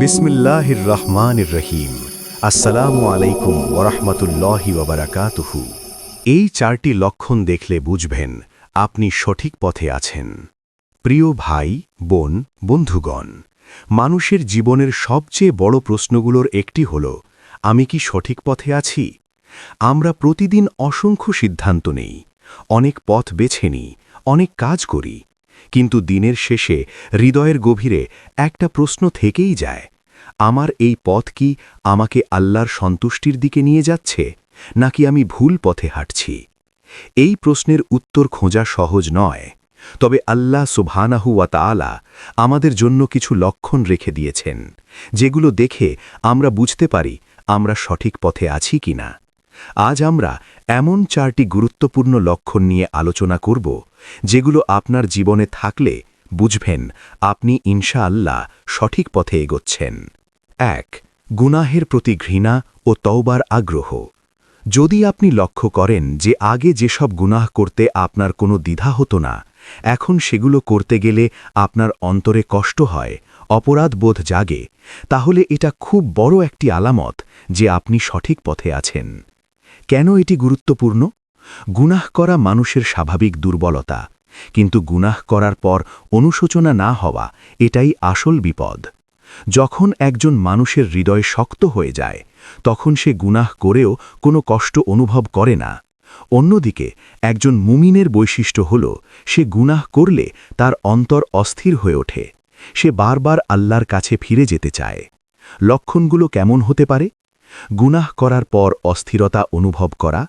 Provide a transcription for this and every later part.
বিসমিল্লাহির রহমানির রহিম। আসসালামু আলাইকুম ওরহমতুল্লাহি ওয়াবারাকাতুহু। এই চারটি লক্ষণ দেখলে বুঝবেন আপনি সঠিক পথে আছেন। প্রিয় ভাই, বোন, বন্ধুগণ, মানুষের জীবনের সবচেয়ে বড় প্রশ্নগুলোর একটি হল, আমি কি সঠিক পথে আছি? আমরা প্রতিদিন অসংখ্য সিদ্ধান্ত নেই, অনেক পথ বেছে নিই, অনেক কাজ করি, কিন্তু দিনের শেষে হৃদয়ের গভীরে একটা প্রশ্ন থেকেই যায়, আমার এই পথ কি আমাকে আল্লাহর সন্তুষ্টির দিকে নিয়ে যাচ্ছে, নাকি আমি ভুল পথে হাঁটছি? এই প্রশ্নের উত্তর খোঁজা সহজ নয়, তবে আল্লাহ সুবহানাহু ওয়া তাআলা আমাদের জন্য কিছু লক্ষণ রেখে দিয়েছেন, যেগুলো দেখে আমরা বুঝতে পারি আমরা সঠিক পথে আছি কিনা। আজ আমরা এমন চারটি গুরুত্বপূর্ণ লক্ষণ নিয়ে আলোচনা করব, যেগুলো আপনার জীবনে থাকলে বুঝবেন আপনি ইনশাআল্লাহ সঠিক পথে এগোচ্ছেন। ১. গুনাহের প্রতি ঘৃণা ও তওবার আগ্রহ। যদি আপনি লক্ষ্য করেন যে আগে যেসব গুনাহ করতে আপনার কোনো দ্বিধা হতো না, এখন সেগুলো করতে গেলে আপনার অন্তরে কষ্ট হয়, অপরাধবোধ জাগে, তাহলে এটা খুব বড় একটি আলামত যে আপনি সঠিক পথে আছেন। কেন এটি গুরুত্বপূর্ণ? গুনাহ করা মানুষের স্বাভাবিক দুর্বলতা, কিন্তু গুনাহ করার পর অনুশোচনা না হওয়া এটাই আসল বিপদ। যখন একজন মানুষের হৃদয় শক্ত হয়ে যায়, তখন সে গুনাহ করেও কোনো কষ্ট অনুভব করে না। অন্যদিকে একজন মুমিনের বৈশিষ্ট্য হল, সে গুনাহ করলে তার অন্তর অস্থির হয়ে ওঠে, সে বারবার আল্লাহর কাছে ফিরে যেতে চায়। লক্ষণগুলো কেমন হতে পারে? গুনাহ করার পর অস্থিরতা অনুভব করা,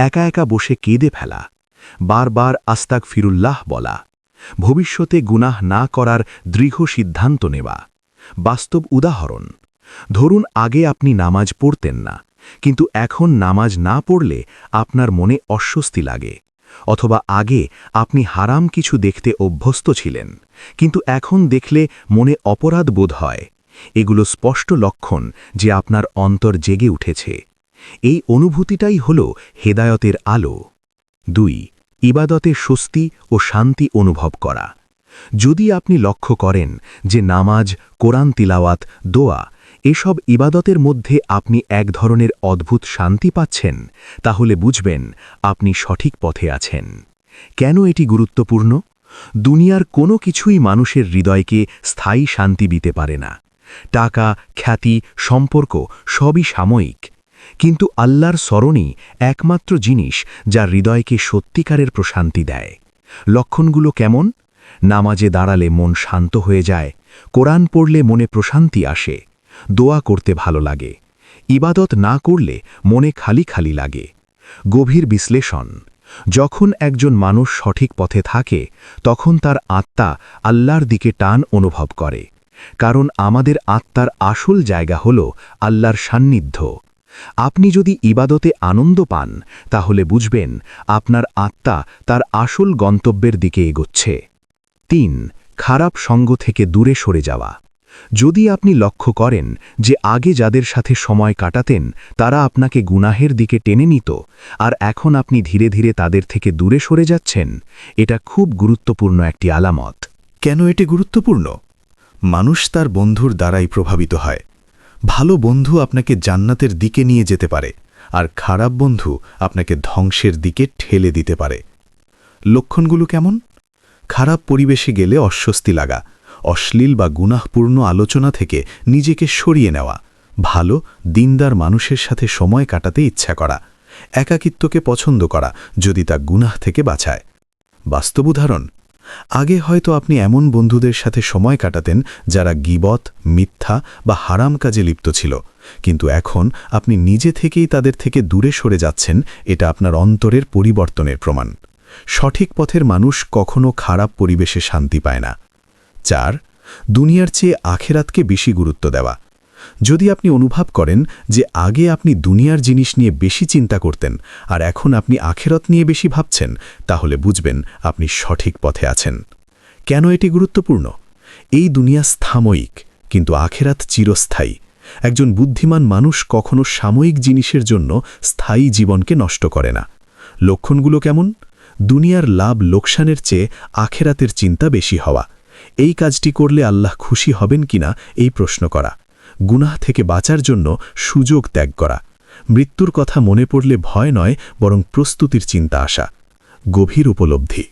একা একা বসে কেঁদে ফেলা, বারবার আস্তাগফিরুল্লাহ বলা, ভবিষ্যতে গুনাহ না করার দৃঢ় সিদ্ধান্ত নেওয়া। বাস্তব উদাহরণ: ধরুন আগে আপনি নামাজ পড়তেন না, কিন্তু এখন নামাজ না পড়লে আপনার মনে অস্বস্তি লাগে, অথবা আগে আপনি হারাম কিছু দেখতে অভ্যস্ত ছিলেন, কিন্তু এখন দেখলে মনে অপরাধ বোধ হয়। এগুলো স্পষ্ট লক্ষণ যে আপনার অন্তর জেগে উঠেছে। এই অনুভূতিটাই হল হেদায়তের আলো। ২. ইবাদতে স্বস্তি ও শান্তি অনুভব করা। যদি আপনি লক্ষ্য করেন যে নামাজ, কোরআন তিলাওয়াত, দোয়া এসব ইবাদতের মধ্যে আপনি এক ধরনের অদ্ভুত শান্তি পাচ্ছেন, তাহলে বুঝবেন আপনি সঠিক পথে আছেন। কেন এটি গুরুত্বপূর্ণ? দুনিয়ার কোনো কিছুই মানুষের হৃদয়কে স্থায়ী শান্তি দিতে পারে না। টাকা, খ্যাতি, সম্পর্ক সবই সাময়িক, কিন্তু আল্লাহর স্মরণই একমাত্র জিনিস যা হৃদয়কে সত্যিকারের প্রশান্তি দেয়। লক্ষণগুলো কেমন? নামাজে দাঁড়ালে মন শান্ত হয়ে যায়, কোরআন পড়লে মনে প্রশান্তি আসে, দোয়া করতে ভালো লাগে, ইবাদত না করলে মনে খালি খালি লাগে। গভীর বিশ্লেষণ: যখন একজন মানুষ সঠিক পথে থাকে, তখন তার আত্মা আল্লাহর দিকে টান অনুভব করে, কারণ আমাদের আত্মার আসল জায়গা হল আল্লাহর সান্নিধ্য। আপনি যদি ইবাদতে আনন্দ পান, তাহলে বুঝবেন আপনার আত্মা তার আসল গন্তব্যের দিকে এগোচ্ছে। ৩. খারাপ সঙ্গ থেকে দূরে সরে যাওয়া। যদি আপনি লক্ষ্য করেন যে আগে যাদের সাথে সময় কাটাতেন তারা আপনাকে গুনাহের দিকে টেনে নিত, আর এখন আপনি ধীরে ধীরে তাদের থেকে দূরে সরে যাচ্ছেন, এটা খুব গুরুত্বপূর্ণ একটি আলামত। কেন এটি গুরুত্বপূর্ণ? মানুষ তার বন্ধুর দ্বারাই প্রভাবিত হয়। ভালো বন্ধু আপনাকে জান্নাতের দিকে নিয়ে যেতে পারে, আর খারাপ বন্ধু আপনাকে ধ্বংসের দিকে ঠেলে দিতে পারে। লক্ষণগুলো কেমন? খারাপ পরিবেশে গেলে অস্বস্তি লাগা, অশ্লীল বা গুনাহপূর্ণ আলোচনা থেকে নিজেকে সরিয়ে নেওয়া, ভালো দিনদার মানুষের সাথে সময় কাটাতে ইচ্ছা করা, একাকিত্বকে পছন্দ করা যদি তা গুনাহ থেকে বাঁচায়। বাস্তব উদাহরণ: আগে হয়তো আপনি এমন বন্ধুদের সাথে সময় কাটাতেন যারা গীবত, মিথ্যা বা হারাম কাজে লিপ্ত ছিল, কিন্তু এখন আপনি নিজে থেকেই তাদের থেকে দূরে সরে যাচ্ছেন। এটা আপনার অন্তরের পরিবর্তনের প্রমাণ। সঠিক পথের মানুষ কখনো খারাপ পরিবেশে শান্তি পায় না। ৪. দুনিয়ার চেয়ে আখেরাতকে বেশি গুরুত্ব দেওয়া। যদি আপনি অনুভব করেন যে আগে আপনি দুনিয়ার জিনিস নিয়ে বেশি চিন্তা করতেন আর এখন আপনি আখেরাত নিয়ে বেশি ভাবছেন, তাহলে বুঝবেন আপনি সঠিক পথে আছেন। কেন এটি গুরুত্বপূর্ণ? এই দুনিয়া সাময়িক, কিন্তু আখেরাত চিরস্থায়ী। একজন বুদ্ধিমান মানুষ কখনো সাময়িক জিনিসের জন্য স্থায়ী জীবনকে নষ্ট করে না। লক্ষণগুলো কেমন? দুনিয়ার লাভ লোকসানের চেয়ে আখেরাতের চিন্তা বেশি হওয়া, এই কাজটি করলে আল্লাহ খুশি হবেন কিনা এই প্রশ্ন করা, গুনাহ থেকে বাঁচার জন্য সুযোগ ত্যাগ করা, মৃত্যুর কথা মনে পড়লে ভয় নয় বরং প্রস্তুতির চিন্তা আসা, গভীর উপলব্ধি।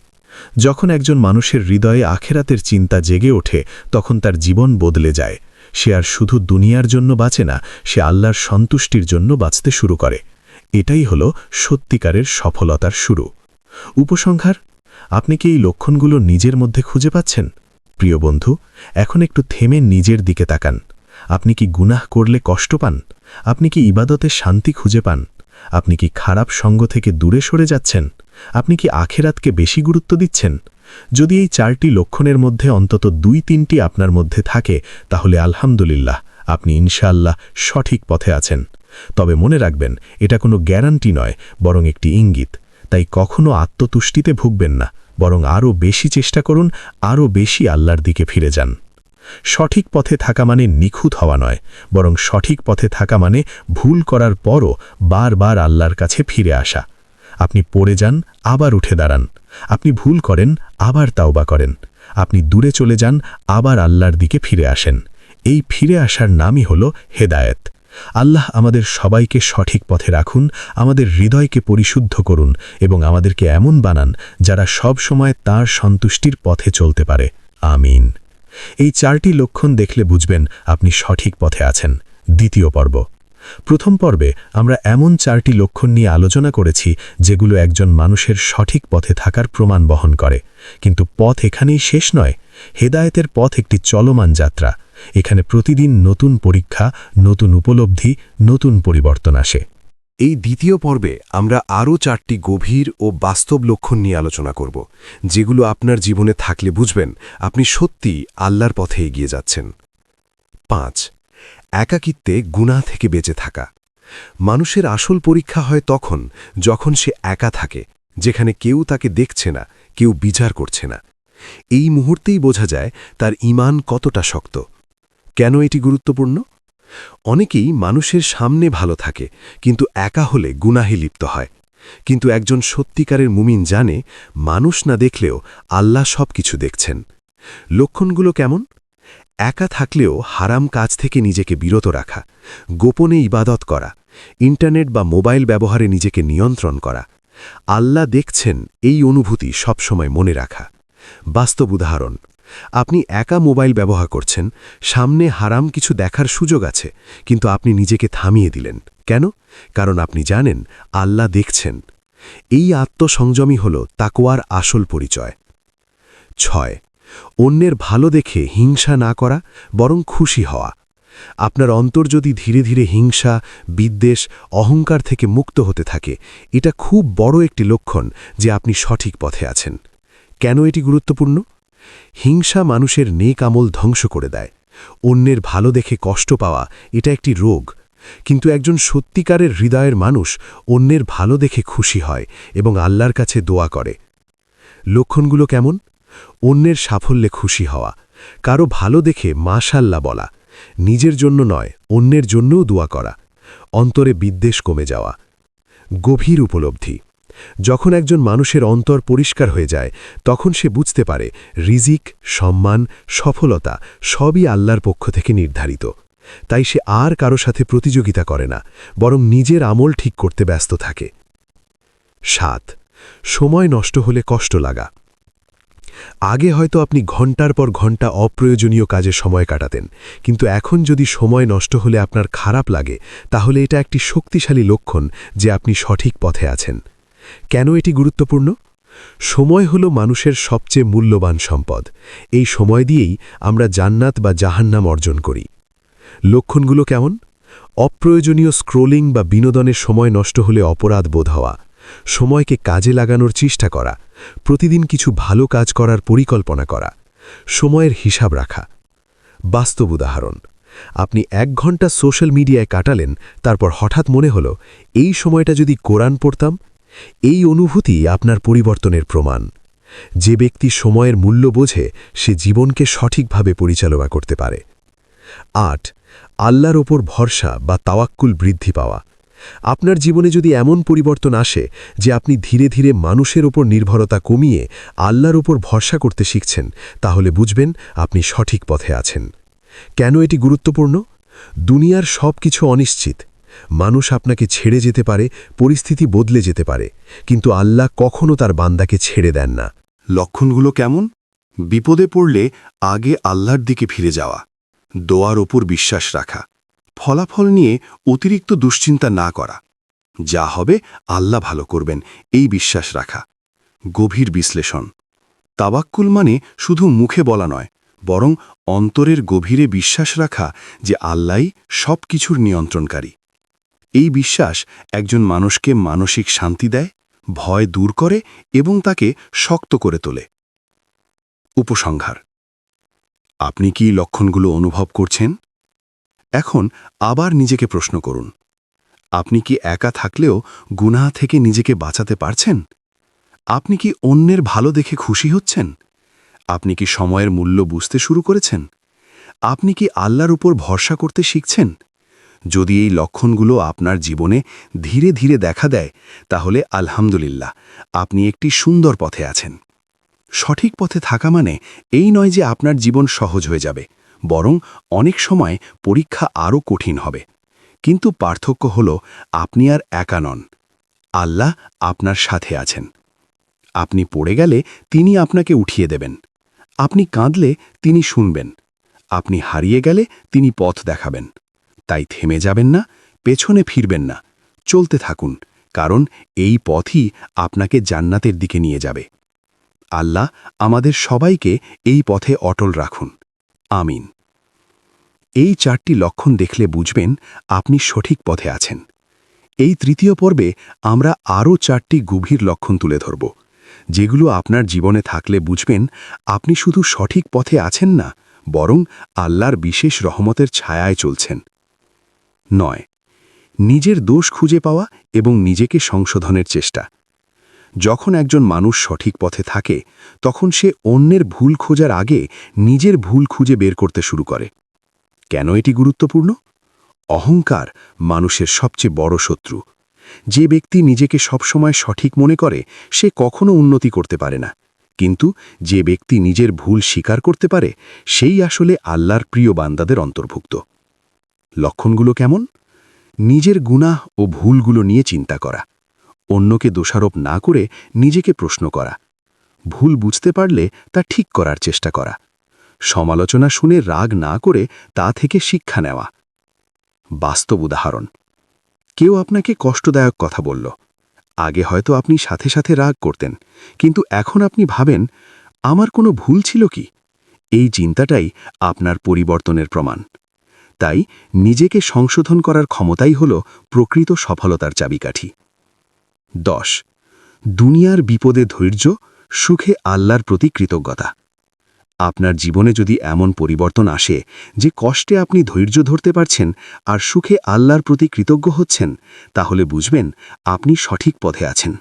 যখন একজন মানুষের হৃদয়ে আখেরাতের চিন্তা জেগে ওঠে তখন তার জীবন বদলে যায়। সে আর শুধু দুনিয়ার জন্য বাঁচে না, সে আল্লাহর সন্তুষ্টির জন্য বাঁচতে শুরু করে। এটাই হল সত্যিকারের সফলতার শুরু। উপসংহার, আপনি কি এই লক্ষণগুলো নিজের মধ্যে খুঁজে পাচ্ছেন? প্রিয় বন্ধু, এখন একটু থেমে নিজের দিকে তাকান। আপনি কি গুনাহ করলে কষ্ট পান? আপনি কি ইবাদতে শান্তি খুঁজে পান? আপনি কি খারাপ সঙ্গ থেকে দূরে সরে যাচ্ছেন? আপনি কি আখেরাতকে বেশি গুরুত্ব দিচ্ছেন? যদি এই 4টি লক্ষণের মধ্যে অন্তত 2-3টি আপনার মধ্যে থাকে তাহলে আলহামদুলিল্লাহ, আপনি ইনশাআল্লাহ সঠিক পথে আছেন। তবে মনে রাখবেন, এটা কোনো গ্যারান্টি নয় বরং একটি ইঙ্গিত। তাই কখনো আত্মতুষ্টিতে ভুগবেন না, বরং আরও বেশি চেষ্টা করুন, আরও বেশি আল্লাহর দিকে ফিরে যান। সঠিক পথে থাকা মানে নিখুঁত হওয়া নয়, বরং সঠিক পথে থাকা মানে ভুল করার পরও বারবার আল্লাহর কাছে ফিরে আসা। আপনি পড়ে যান, আবার উঠে দাঁড়ান। আপনি ভুল করেন, আবার তাওবা করেন। আপনি দূরে চলে যান, আবার আল্লাহর দিকে ফিরে আসেন। এই ফিরে আসার নামই হল হেদায়েত। আল্লাহ আমাদের সবাইকে সঠিক পথে রাখুন, আমাদের হৃদয়কে পরিশুদ্ধ করুন এবং আমাদেরকে এমন বানান যারা সব সময় তাঁর সন্তুষ্টির পথে চলতে পারে। আমিন। এই 4টি লক্ষণ দেখলে বুঝবেন আপনি সঠিক পথে আছেন। দ্বিতীয় পর্ব। প্রথম পর্বে আমরা এমন 4টি লক্ষণ নিয়ে আলোচনা করেছি যেগুলো একজন মানুষের সঠিক পথে থাকার প্রমাণ বহন করে। কিন্তু পথ এখানেই শেষ নয়। হেদায়েতের পথ একটি চলমান যাত্রা। এখানে প্রতিদিন নতুন পরীক্ষা, নতুন উপলব্ধি, নতুন পরিবর্তন আসে। এই দ্বিতীয় পর্বে আমরা আরও 4টি গভীর ও বাস্তব লক্ষণ নিয়ে আলোচনা করব, যেগুলো আপনার জীবনে থাকলে বুঝবেন আপনি সত্যিই আল্লাহর পথে এগিয়ে যাচ্ছেন। 5. একাকিত্বে গুনাহ থেকে বেঁচে থাকা। মানুষের আসল পরীক্ষা হয় তখন যখন সে একা থাকে, যেখানে কেউ তাকে দেখছে না, কেউ বিচার করছে না। এই মুহূর্তেই বোঝা যায় তার ঈমান কতটা শক্ত। কেন এটি গুরুত্বপূর্ণ? অনেকেই মানুষের সামনে ভালো থাকে, কিন্তু একা হলে গুনাহে লিপ্ত হয়। কিন্তু একজন সত্যিকারের মুমিন জানে, মানুষ না দেখলেও আল্লাহ সব কিছু দেখছেন। লক্ষণগুলো কেমন? একা থাকলেও হারাম কাজ থেকে নিজেকে বিরত রাখা, গোপনে ইবাদত করা, ইন্টারনেট বা মোবাইল ব্যবহারে নিজেকে নিয়ন্ত্রণ করা। আল্লাহ দেখছেন এই অনুভূতি সবসময় মনে রাখা। বাস্তব উদাহরণ, আপনি একা মোবাইল ব্যবহার করছেন, সামনে হারাম কিছু দেখার সুযোগ আছে, কিন্তু আপনি নিজেকে থামিয়ে দিলেন। কেন? কারণ আপনি জানেন আল্লাহ দেখছেন। এই আত্মসংযমই হল তাকওয়ার আসল পরিচয়। 6. অন্যের ভালো দেখে হিংসা না করা, বরং খুশি হওয়া। আপনার অন্তর যদি ধীরে ধীরে হিংসা, বিদ্বেষ, অহংকার থেকে মুক্ত হতে থাকে, এটা খুব বড় একটি লক্ষণ যে আপনি সঠিক পথে আছেন। কেন এটি গুরুত্বপূর্ণ? হিংসা মানুষের নেক আমল ধ্বংস করে দেয়। অন্যের ভালো দেখে কষ্ট পাওয়া এটা একটি রোগ। কিন্তু একজন সত্যিকারের হৃদয়ের মানুষ অন্যের ভালো দেখে খুশি হয় এবং আল্লাহর কাছে দোয়া করে। লক্ষণগুলো কেমন? অন্যের সাফল্যে খুশি হওয়া, কারো ভালো দেখে মাশাআল্লাহ বলা, নিজের জন্য নয় অন্যের জন্যও দোয়া করা, অন্তরে বিদ্বেষ কমে যাওয়া। গভীর উপলব্ধি। যখন একজন মানুষের অন্তর পরিষ্কার হয়ে যায় তখন সে বুঝতে পারে রিজিক, সম্মান, সফলতা সবই আল্লাহর পক্ষ থেকে নির্ধারিত। তাই সে আর কারো সাথে প্রতিযোগিতা করে না, বরং নিজের আমল ঠিক করতে ব্যস্ত থাকে। 7. সময় নষ্ট হলে কষ্ট লাগা। আগে হয়তো আপনি ঘন্টার পর ঘন্টা অপ্রয়োজনীয় কাজে সময় কাটাতেন, কিন্তু এখন যদি সময় নষ্ট হলে আপনার খারাপ লাগে, তাহলে এটা একটি শক্তিশালী লক্ষণ যে আপনি সঠিক পথে আছেন। কেন এটি গুরুত্বপূর্ণ? সময় হল মানুষের সবচেয়ে মূল্যবান সম্পদ। এই সময় দিয়েই আমরা জান্নাত বা জাহান্নাম অর্জন করি। লক্ষণগুলো কেমন? অপ্রয়োজনীয় স্ক্রোলিং বা বিনোদনের সময় নষ্ট হলে অপরাধ বোধ হওয়া, সময়কে কাজে লাগানোর চেষ্টা করা, প্রতিদিন কিছু ভালো কাজ করার পরিকল্পনা করা, সময়ের হিসাব রাখা। বাস্তব উদাহরণ, আপনি 1 ঘন্টা সোশ্যাল মিডিয়ায় কাটালেন, তারপর হঠাৎ মনে হলো এই সময়টা যদি কোরআন পড়তাম। এই অনুভূতি আপনার পরিবর্তনের প্রমাণ। যে ব্যক্তি সময়ের মূল্য বোঝে সে জীবনকে সঠিকভাবে পরিচালনা করতে পারে। 8. আল্লাহর ওপর ভরসা বা তাওয়াক্কুল বৃদ্ধি পাওয়া। আপনার জীবনে যদি এমন পরিবর্তন আসে যে আপনি ধীরে ধীরে মানুষের ওপর নির্ভরতা কমিয়ে আল্লাহর ওপর ভরসা করতে শিখছেন, তাহলে বুঝবেন আপনি সঠিক পথে আছেন। কেন এটি গুরুত্বপূর্ণ? দুনিয়ার সব কিছু অনিশ্চিত। মানুষ আপনাকে ছেড়ে যেতে পারে, পরিস্থিতি বদলে যেতে পারে, কিন্তু আল্লাহ কখনো তার বান্দাকে ছেড়ে দেন না। লক্ষণগুলো কেমন? বিপদে পড়লে আগে আল্লাহর দিকে ফিরে যাওয়া, দোয়ার ওপর বিশ্বাস রাখা, ফলাফল নিয়ে অতিরিক্ত দুশ্চিন্তা না করা, যা হবে আল্লাহ ভালো করবেন এই বিশ্বাস রাখা, গভীর বিশ্লেষণ। তাওয়াক্কুল মানে শুধু মুখে বলা নয়, বরং অন্তরের গভীরে বিশ্বাস রাখা যে আল্লাহই সব কিছুর নিয়ন্ত্রণকারী। এই বিশ্বাস একজন মানুষকে মানসিক শান্তি দেয়, ভয় দূর করে এবং তাকে শক্ত করে তোলে। উপসংহার: আপনি কি লক্ষণগুলো অনুভব করছেন? এখন আবার নিজেকে প্রশ্ন করুন, আপনি কি একা থাকলেও গুনাহ থেকে নিজেকে বাঁচাতে পারছেন? আপনি কি অন্যের ভালো দেখে খুশি হচ্ছেন? আপনি কি সময়ের মূল্য বুঝতে শুরু করেছেন? আপনি কি আল্লাহর উপর ভরসা করতে শিখছেন? যদি এই লক্ষণগুলো আপনার জীবনে ধীরে ধীরে দেখা দেয়, তাহলে আলহামদুলিল্লাহ, আপনি একটি সুন্দর পথে আছেন। সঠিক পথে থাকা মানে এই নয় যে আপনার জীবন সহজ হয়ে যাবে, বরং অনেক সময় পরীক্ষা আরও কঠিন হবে। কিন্তু পার্থক্য হল আপনি আর একা নন, আল্লাহ আপনার সাথে আছেন। আপনি পড়ে গেলে তিনি আপনাকে উঠিয়ে দেবেন, আপনি কাঁদলে তিনি শুনবেন, আপনি হারিয়ে গেলে তিনি পথ দেখাবেন। তাই থেমে যাবেন না, পেছনে ফিরবেন না, চলতে থাকুন, কারণ এই পথই আপনাকে জান্নাতের দিকে নিয়ে যাবে। আল্লাহ আমাদের সবাইকে এই পথে অটল রাখুন। আমিন। এই 4টি লক্ষণ দেখলে বুঝবেন আপনি সঠিক পথে আছেন। এই তৃতীয় পর্বে আমরা আরও 4টি গভীর লক্ষণ তুলে ধরব, যেগুলো আপনার জীবনে থাকলে বুঝবেন আপনি শুধু সঠিক পথে আছেন না, বরং আল্লাহর বিশেষ রহমতের ছায়ায় চলছেন। 9. নিজের দোষ খুঁজে পাওয়া এবং নিজেকে সংশোধনের চেষ্টা। যখন একজন মানুষ সঠিক পথে থাকে, তখন সে অন্যের ভুল খোঁজার আগে নিজের ভুল খুঁজে বের করতে শুরু করে। কেন এটি গুরুত্বপূর্ণ? অহংকার মানুষের সবচেয়ে বড় শত্রু। যে ব্যক্তি নিজেকে সবসময় সঠিক মনে করে, সে কখনো উন্নতি করতে পারে না। কিন্তু যে ব্যক্তি নিজের ভুল স্বীকার করতে পারে, সেই আসলে আল্লাহর প্রিয় বান্দাদের অন্তর্ভুক্ত। লক্ষণগুলো কেমন? নিজের গুনাহ ও ভুলগুলো নিয়ে চিন্তা করা, অন্যকে দোষারোপ না করে নিজেকে প্রশ্ন করা, ভুল বুঝতে পারলে তা ঠিক করার চেষ্টা করা, সমালোচনা শুনে রাগ না করে তা থেকে শিক্ষা নেওয়া। বাস্তব উদাহরণ: কেউ আপনাকে কষ্টদায়ক কথা বলল। আগে হয়তো আপনি সাথে সাথে রাগ করতেন, কিন্তু এখন আপনি ভাবেন, আমার কোনো ভুল ছিল কি? এই চিন্তাটাই আপনার পরিবর্তনের প্রমাণ। তাই নিজেকে সংশোধন করার ক্ষমতাই হল প্রকৃত সফলতার চাবিকাঠি। 10. দুনিয়ার বিপদে ধৈর্য, সুখে আল্লাহর প্রতি কৃতজ্ঞতা। আপনার জীবনে যদি এমন পরিবর্তন আসে যে কষ্টে আপনি ধৈর্য ধরতে পারছেন আর সুখে আল্লাহর প্রতি কৃতজ্ঞ হচ্ছেন, তাহলে বুঝবেন আপনি সঠিক পথে আছেন।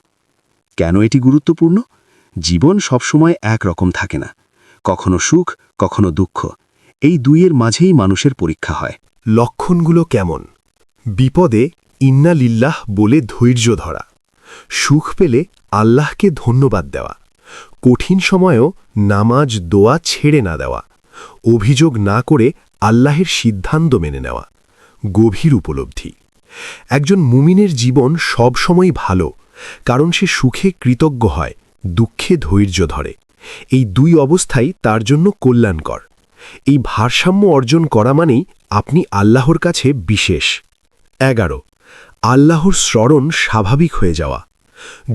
কেন এটি গুরুত্বপূর্ণ? জীবন সবসময় একরকম থাকে না, কখনো সুখ, কখনো দুঃখ। এই দুইয়ের মাঝেই মানুষের পরীক্ষা হয়। লক্ষণগুলো কেমন? বিপদে ইন্না লিল্লাহ বলে ধৈর্য ধরা, সুখ পেলে আল্লাহকে ধন্যবাদ দেওয়া, কঠিন সময়েও নামাজ দোয়া ছেড়ে না দেওয়া, অভিযোগ না করে আল্লাহের সিদ্ধান্ত মেনে নেওয়া। গভীর উপলব্ধি: একজন মুমিনের জীবন সবসময় ভালো, কারণ সে সুখে কৃতজ্ঞ হয়, দুঃখে ধৈর্য ধরে। এই দুই অবস্থাই তার জন্য কল্যাণকর। এই ভারসাম্য অর্জন করা মানেই আপনি আল্লাহর কাছে বিশেষ। 11. আল্লাহর স্মরণ স্বাভাবিক হয়ে যাওয়া।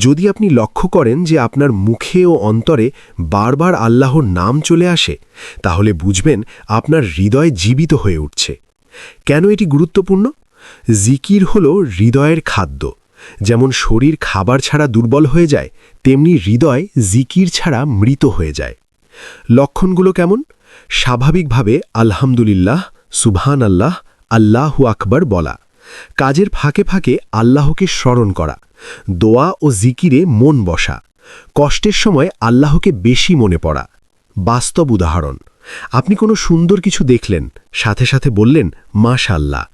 যদি আপনি লক্ষ্য করেন যে আপনার মুখে ও অন্তরে বারবার আল্লাহর নাম চলে আসে, তাহলে বুঝবেন আপনার হৃদয় জীবিত হয়ে উঠছে। কেন এটি গুরুত্বপূর্ণ? জিকির হল হৃদয়ের খাদ্য। যেমন শরীর খাবার ছাড়া দুর্বল হয়ে যায়, তেমনি হৃদয় জিকির ছাড়া মৃত হয়ে যায়। লক্ষণগুলো কেমন? স্বাভাবিকভাবে আলহামদুলিল্লাহ, সুবহান আল্লাহ, আল্লাহু আকবার বলা, কাজের ফাঁকে ফাঁকে আল্লাহকে স্মরণ করা, দোয়া ও জিকিরে মন বসা, কষ্টের সময় আল্লাহকে বেশি মনে পড়া। বাস্তব উদাহরণ: আপনি কোনো সুন্দর কিছু দেখলেন, সাথে সাথে বললেন মাশাআল্লাহ।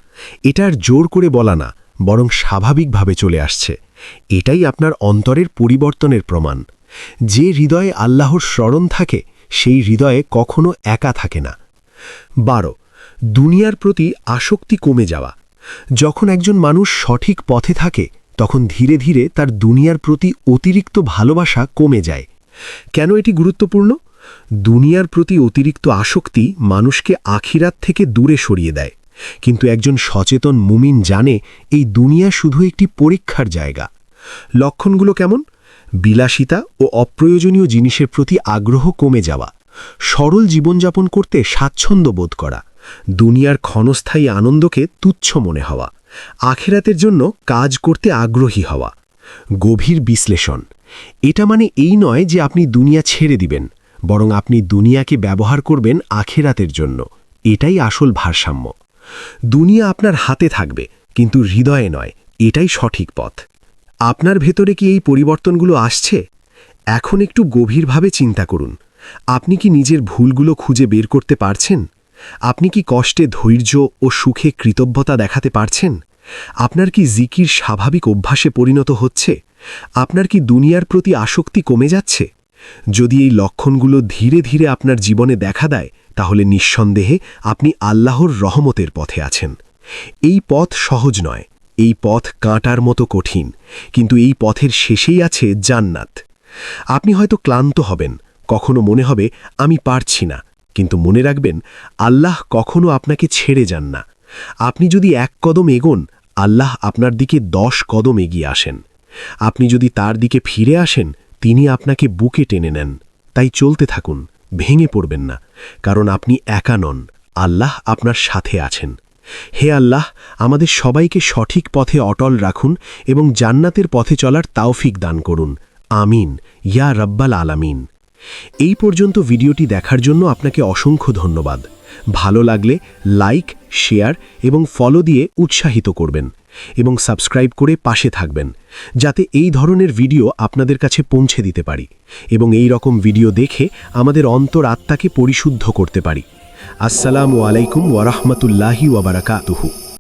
এটা আর জোর করে বলা না, বরং স্বাভাবিকভাবে চলে আসছে। এটাই আপনার অন্তরের পরিবর্তনের প্রমাণ। যে হৃদয়ে আল্লাহর স্মরণ থাকে, সেই হৃদয়ে কখনো একা থাকে না। 12. দুনিয়ার প্রতি আসক্তি কমে যাওয়া। যখন একজন মানুষ সঠিক পথে থাকে তখন ধীরে ধীরে তার দুনিয়ার প্রতি অতিরিক্ত ভালোবাসা কমে যায়। কেন এটি গুরুত্বপূর্ণ? দুনিয়ার প্রতি অতিরিক্ত আসক্তি মানুষকে আখিরাত থেকে দূরে সরিয়ে দেয়। কিন্তু একজন সচেতন মুমিন জানে এই দুনিয়া শুধু একটি পরীক্ষার জায়গা। লক্ষণগুলো কেমন? বিলাসিতা ও অপ্রয়োজনীয় জিনিসের প্রতি আগ্রহ কমে যাওয়া, সরল জীবনযাপন করতে স্বাচ্ছন্দ্য বোধ করা, দুনিয়ার ক্ষণস্থায়ী আনন্দকে তুচ্ছ মনে হওয়া, আখিরাতের জন্য কাজ করতে আগ্রহী হওয়া। গভীর বিশ্লেষণ। এটা মানে এই নয় যে আপনি দুনিয়া ছেড়ে দিবেন, বরং আপনি দুনিয়াকে ব্যবহার করবেন আখিরাতের জন্য। এটাই আসল ভারসাম্য। দুনিয়া আপনার হাতে থাকবে, কিন্তু হৃদয়ে নয়। এটাই সঠিক পথ। আপনার ভেতরে কি এই পরিবর্তনগুলো আসছে? এখন একটু গভীরভাবে চিন্তা করুন। আপনি কি নিজের ভুলগুলো খুঁজে বের করতে পারছেন? আপনি কি কষ্টে ধৈর্য ও সুখে কৃতজ্ঞতা দেখাতে পারছেন? আপনার কি জিকির স্বাভাবিক অভ্যাসে পরিণত হচ্ছে? আপনার কি দুনিয়ার প্রতি আসক্তি কমে যাচ্ছে? যদি এই লক্ষণগুলো ধীরে ধীরে আপনার জীবনে দেখা দেয়, তাহলে নিঃসন্দেহে আপনি আল্লাহর রহমতের পথে আছেন। এই পথ সহজ নয়, এই পথ কাঁটার মতো কঠিন, কিন্তু এই পথের শেষেই আছে জান্নাত। আপনি হয়তো ক্লান্ত হবেন, কখনো মনে হবে আমি পারছি না, কিন্তু মনে রাখবেন আল্লাহ কখনো আপনাকে ছেড়ে যান না। আপনি যদি 1 কদম এগোন, আল্লাহ আপনার দিকে 10 কদম এগিয়ে আসেন। আপনি যদি তার দিকে ফিরে আসেন, তিনি আপনাকে বুকে টেনে নেন। তাই চলতে থাকুন, ভেঙে পড়বেন না, কারণ আপনি একা নন, আল্লাহ আপনার সাথে আছেন। হে আল্লাহ, আমাদের সবাইকে সঠিক পথে অটল রাখুন এবং জান্নাতের পথে চলার তাওফিক দান করুন। আমিন ইয়া রাব্বাল আলামিন। এই পর্যন্ত ভিডিওটি দেখার জন্য আপনাকে অসংখ্য ধন্যবাদ। ভালো লাগলে লাইক, শেয়ার এবং ফলো দিয়ে উৎসাহিত করবেন এবং সাবস্ক্রাইব করে পাশে থাকবেন, যাতে এই ধরনের ভিডিও আপনাদের কাছে পৌঁছে দিতে পারি এবং এই রকম ভিডিও দেখে আমাদের অন্তর আত্মাকে পরিশুদ্ধ করতে পারি। আসসালামু আলাইকুম ওয়া রাহমাতুল্লাহি ওয়া বারাকাতুহু।